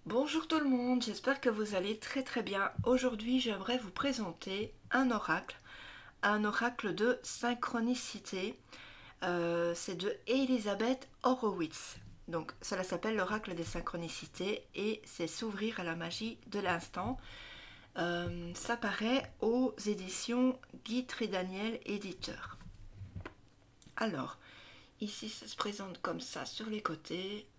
Bonjour tout le monde, j'espère que vous allez très bien. Aujourd'hui, j'aimerais vous présenter un oracle de synchronicité. C'est de Elisabeth Horowitz. Donc, cela s'appelle l'oracle des synchronicités et c'est s'ouvrir à la magie de l'instant. Ça paraît aux éditions Guy Trédaniel, éditeur. Alors, ici, ça se présente comme ça sur les côtés.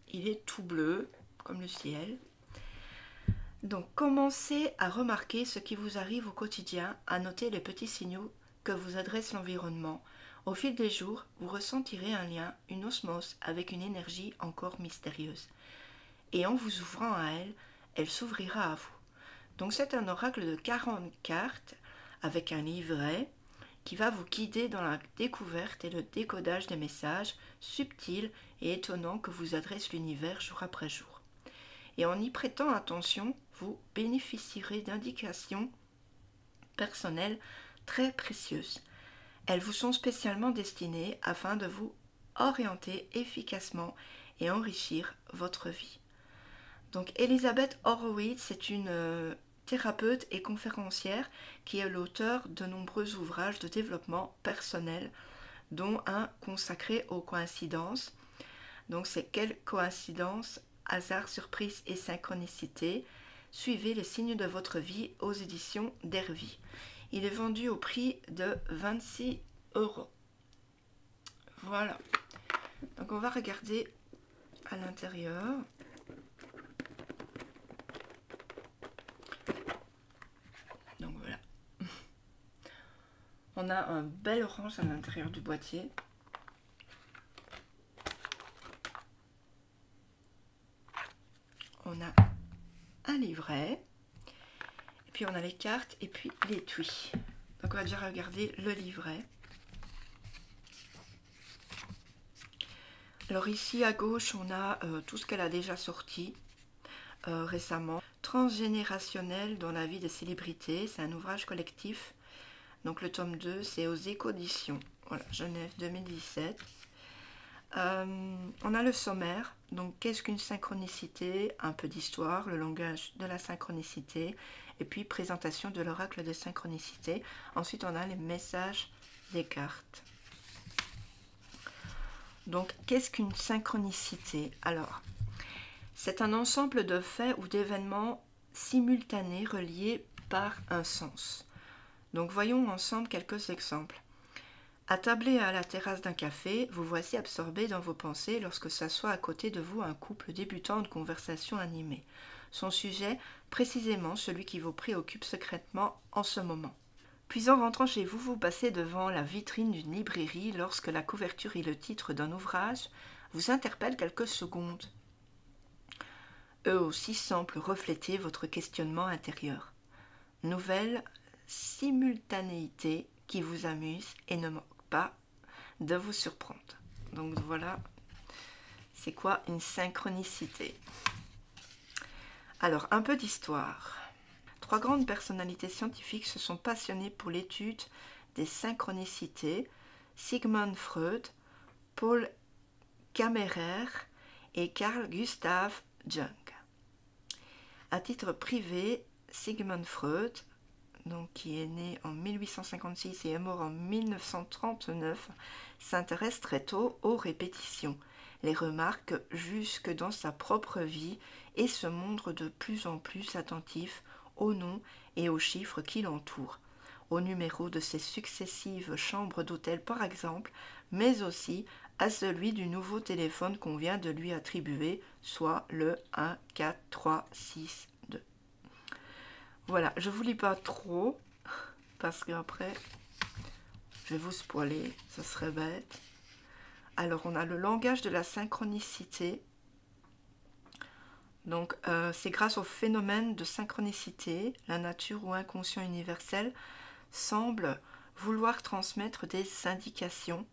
Il est tout bleu, comme le ciel. Donc commencez à remarquer ce qui vous arrive au quotidien, à noter les petits signaux que vous adresse l'environnement. Au fil des jours, vous ressentirez un lien, une osmose avec une énergie encore mystérieuse. Et en vous ouvrant à elle, elle s'ouvrira à vous. Donc c'est un oracle de 40 cartes avec un livret qui va vous guider dans la découverte et le décodage des messages subtils et étonnants que vous adresse l'univers jour après jour. Et en y prêtant attention, vous bénéficierez d'indications personnelles très précieuses. Elles vous sont spécialement destinées afin de vous orienter efficacement et enrichir votre vie. Donc Elisabeth Horowitz est une thérapeute et conférencière qui est l'auteur de nombreux ouvrages de développement personnel, dont un consacré aux coïncidences. Donc c'est quelle coïncidence, hasard, surprise et synchronicité. Suivez les signes de votre vie aux éditions d'Hervy. Il est vendu au prix de 26 euros. Voilà. Donc on va regarder à l'intérieur. Donc voilà. On a un bel orange à l'intérieur du boîtier. On a un livret. Et puis on a les cartes et puis l'étui. Donc on va déjà regarder le livret. Alors ici à gauche, on a tout ce qu'elle a déjà sorti récemment. Transgénérationnel dans la vie des célébrités, c'est un ouvrage collectif. Donc le tome 2, c'est aux Écoeditions. Voilà, Genève 2017. On a le sommaire. Donc qu'est-ce qu'une synchronicité? Un peu d'histoire, le langage de la synchronicité. Et puis présentation de l'oracle de synchronicité. Ensuite, on a les messages des cartes. Donc, qu'est-ce qu'une synchronicité? Alors, c'est un ensemble de faits ou d'événements simultanés reliés par un sens. Donc, voyons ensemble quelques exemples. Attablé à la terrasse d'un café, vous voici absorbé dans vos pensées lorsque s'assoit à côté de vous un couple débutant de conversation animée. Son sujet, précisément celui qui vous préoccupe secrètement en ce moment. Puis en rentrant chez vous, vous passez devant la vitrine d'une librairie lorsque la couverture et le titre d'un ouvrage vous interpellent quelques secondes. Eux aussi semblent refléter votre questionnement intérieur. Nouvelle simultanéité qui vous amuse et ne manque pas de vous surprendre. Donc voilà, c'est quoi une synchronicité? Alors, un peu d'histoire. 3 grandes personnalités scientifiques se sont passionnées pour l'étude des synchronicités: Sigmund Freud, Paul Kammerer et Carl Gustav Jung. À titre privé, Sigmund Freud, donc qui est né en 1856 et est mort en 1939, s'intéresse très tôt aux répétitions, les remarque jusque dans sa propre vie et se montre de plus en plus attentif aux noms et aux chiffres qui l'entourent, au numéro de ses successives chambres d'hôtel par exemple, mais aussi à celui du nouveau téléphone qu'on vient de lui attribuer, soit le 14362. Voilà, je vous lis pas trop, parce qu'après, je vais vous spoiler, ce serait bête. Alors, on a le langage de la synchronicité. Donc, c'est grâce au phénomène de synchronicité, la nature ou inconscient universel semble vouloir transmettre des indications,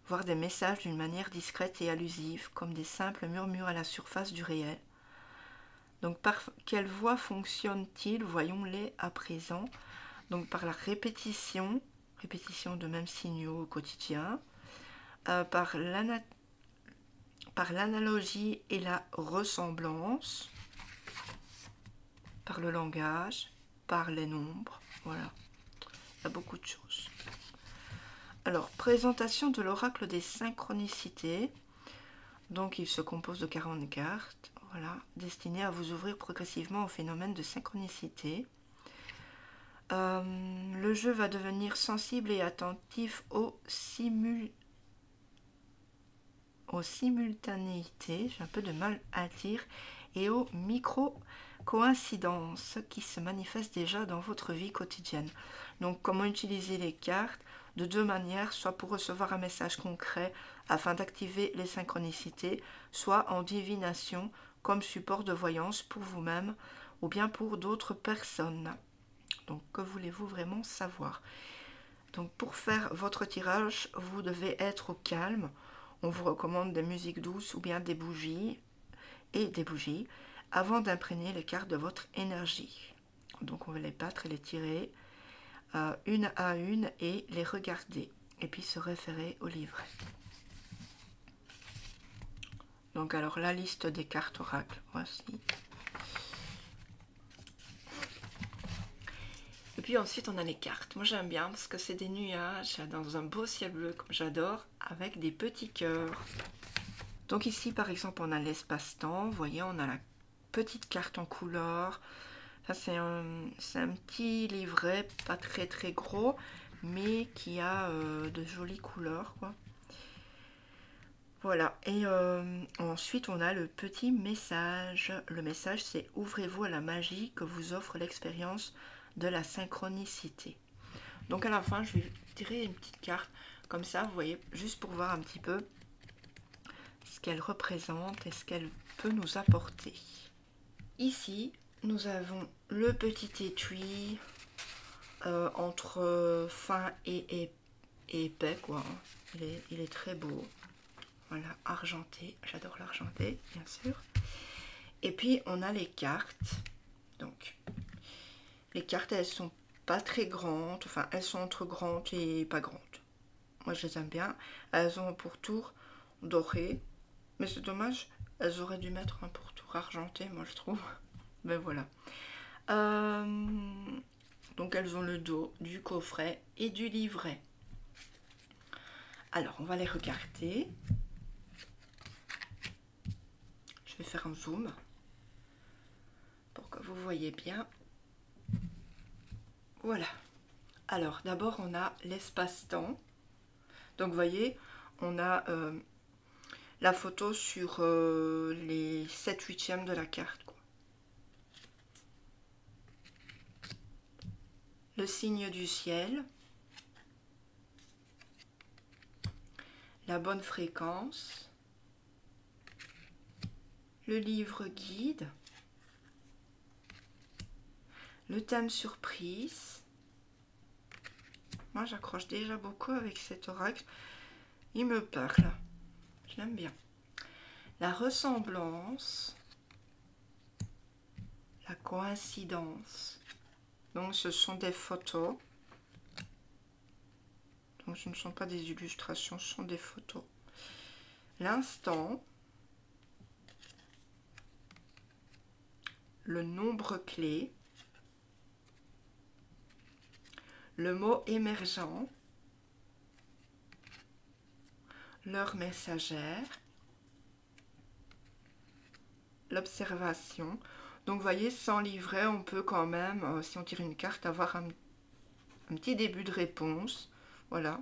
voire des messages d'une manière discrète et allusive, comme des simples murmures à la surface du réel. Donc, par quelle voie fonctionne-t-il? Voyons-les à présent. Donc, par la répétition de mêmes signaux au quotidien, par par l'analogie et la ressemblance, par le langage, par les nombres, voilà, il y a beaucoup de choses. Alors, présentation de l'oracle des synchronicités. Donc, il se compose de 40 cartes, voilà, destinées à vous ouvrir progressivement au phénomène de synchronicité. Le jeu va devenir sensible et attentif aux simultanéités, j'ai un peu de mal à dire, et aux micro-coïncidences qui se manifestent déjà dans votre vie quotidienne. Donc, comment utiliser les cartes? De deux manières, soit pour recevoir un message concret afin d'activer les synchronicités, soit en divination comme support de voyance pour vous-même ou bien pour d'autres personnes. Donc, que voulez-vous vraiment savoir? Donc, pour faire votre tirage, vous devez être au calme. On vous recommande des musiques douces ou bien des bougies avant d'imprégner les cartes de votre énergie. Donc, on va les battre et les tirer une à une et les regarder et puis se référer au livret. Donc alors la liste des cartes oracles, voici. Et puis ensuite on a les cartes. Moi j'aime bien parce que c'est des nuages dans un beau ciel bleu comme j'adore avec des petits cœurs. Donc ici par exemple on a l'espace-temps, vous voyez on a la petite carte en couleur. C'est un petit livret, pas très très gros, mais qui a de jolies couleurs, quoi. Voilà, et ensuite on a le petit message. Le message c'est: ouvrez-vous à la magie que vous offre l'expérience de la synchronicité. Donc à la fin je vais tirer une petite carte comme ça, vous voyez, juste pour voir un petit peu ce qu'elle représente et ce qu'elle peut nous apporter. Ici nous avons le petit étui entre fin et épais, quoi. Il est très beau. Voilà, argenté. J'adore l'argenté, bien sûr. Et puis, on a les cartes. Donc, les cartes, elles sont pas très grandes. Enfin, elles sont entre grandes et pas grandes. Moi, je les aime bien. Elles ont un pourtour doré. Mais c'est dommage, elles auraient dû mettre un pourtour argenté, moi, je trouve. Mais voilà. Donc elles ont le dos du coffret et du livret. Alors on va les regarder. Je vais faire un zoom pour que vous voyez bien. Voilà. Alors d'abord on a l'espace-temps. Donc vous voyez, on a la photo sur les 7/8 de la carte, quoi. Le signe du ciel, la bonne fréquence, le livre guide, le thème surprise. Moi j'accroche déjà beaucoup avec cet oracle, il me parle, je l'aime bien. La ressemblance, la coïncidence. Donc ce sont des photos. Donc ce ne sont pas des illustrations, ce sont des photos. L'instant. Le nombre clé. Le mot émergent. L'heure messagère. L'observation. Donc vous voyez, sans livret, on peut quand même, si on tire une carte, avoir un petit début de réponse. Voilà.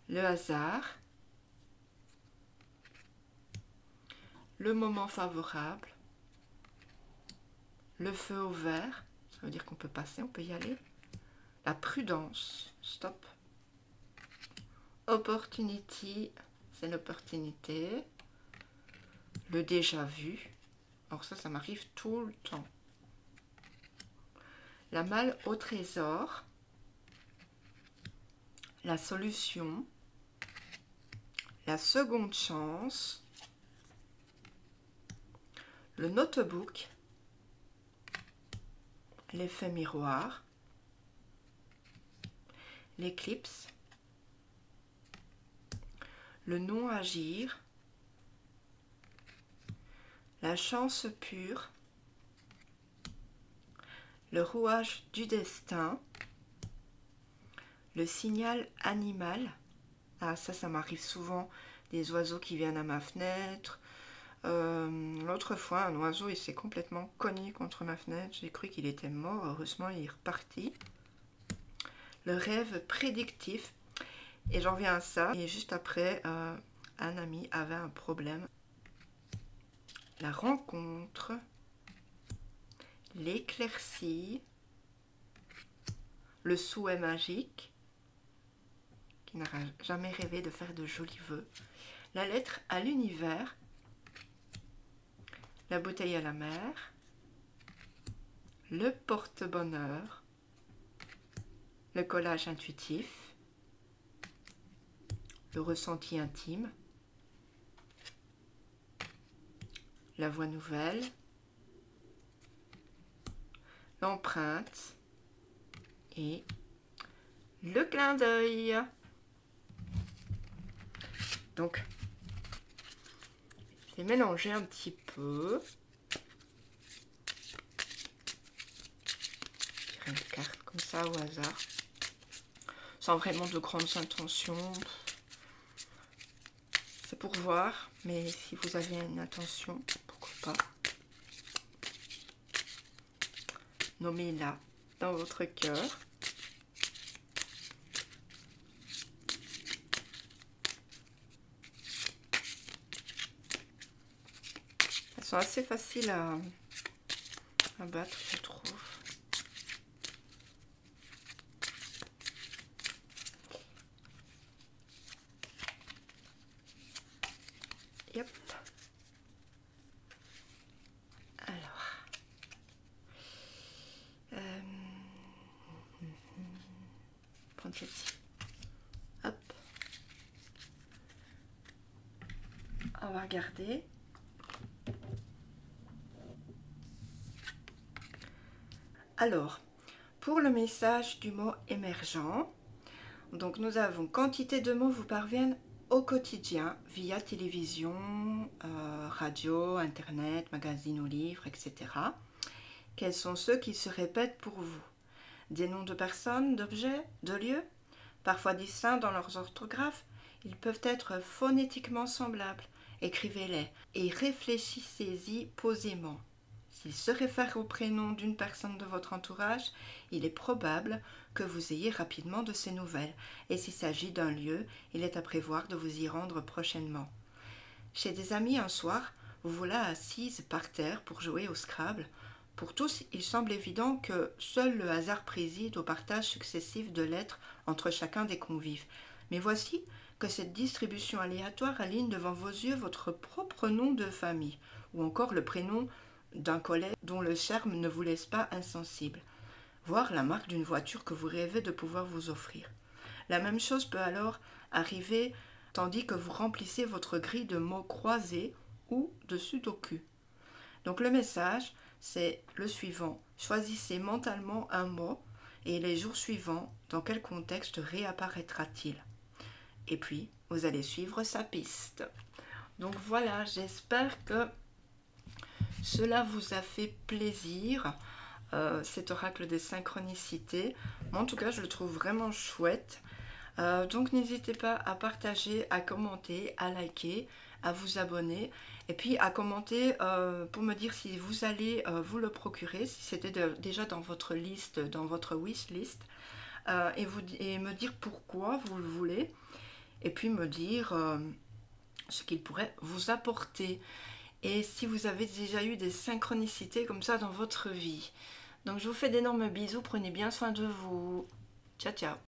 Le hasard. Le moment favorable. Le feu au vert. Ça veut dire qu'on peut passer, on peut y aller. La prudence. Stop. Opportunity. C'est l'opportunité. Le déjà vu. Alors ça m'arrive tout le temps. La malle au trésor. La solution. La seconde chance. Le notebook. L'effet miroir. L'éclipse. le non-agir, la chance pure, le rouage du destin, le signal animal. Ah, ça m'arrive souvent, des oiseaux qui viennent à ma fenêtre. L'autre fois, un oiseau, il s'est complètement cogné contre ma fenêtre. J'ai cru qu'il était mort. Heureusement, il est reparti. Le rêve prédictif. Et j'en viens à ça. Et juste après, un ami avait un problème. La rencontre. L'éclaircie. Le souhait magique. Qui n'aura jamais rêvé de faire de jolis vœux. La lettre à l'univers. La bouteille à la mer. Le porte-bonheur. Le collage intuitif. Le ressenti intime. La voix nouvelle. L'empreinte. Et le clin d'œil. Donc, je vais mélanger un petit peu. Je tire une carte comme ça au hasard. Sans vraiment de grandes intentions. C'est pour voir, mais si vous avez une intention, pourquoi pas. Nommez-la dans votre cœur. Elles sont assez faciles à battre, je trouve. Yep. Alors. Prendre celle-ci. Hop. On va regarder. Alors, pour le message du mot émergent, donc nous avons quantité de mots vous parviennent au quotidien via télévision, radio, internet, magazine ou livres, etc. Quels sont ceux qui se répètent pour vous? Des noms de personnes, d'objets, de lieux, parfois distincts dans leurs orthographes, ils peuvent être phonétiquement semblables. Écrivez-les et réfléchissez-y posément. S'il se réfère au prénom d'une personne de votre entourage, il est probable que vous ayez rapidement de ces nouvelles. Et s'il s'agit d'un lieu, il est à prévoir de vous y rendre prochainement. Chez des amis un soir, vous voilà assise par terre pour jouer au Scrabble. Pour tous, il semble évident que seul le hasard préside au partage successif de lettres entre chacun des convives. Mais voici que cette distribution aléatoire aligne devant vos yeux votre propre nom de famille, ou encore le prénom d'un collègue dont le charme ne vous laisse pas insensible, voire la marque d'une voiture que vous rêvez de pouvoir vous offrir. La même chose peut alors arriver tandis que vous remplissez votre grille de mots croisés ou de sudoku. Donc le message, c'est le suivant. Choisissez mentalement un mot et les jours suivants, dans quel contexte réapparaîtra-t-il? Et puis, vous allez suivre sa piste. Donc voilà, j'espère que cela vous a fait plaisir, cet oracle des synchronicités. En tout cas, je le trouve vraiment chouette. Donc n'hésitez pas à partager, à commenter, à liker, à vous abonner et puis à commenter pour me dire si vous allez vous le procurer, si c'était déjà dans votre liste, dans votre wish list, et me dire pourquoi vous le voulez et puis me dire ce qu'il pourrait vous apporter et si vous avez déjà eu des synchronicités comme ça dans votre vie. Donc je vous fais d'énormes bisous, prenez bien soin de vous. Ciao ciao.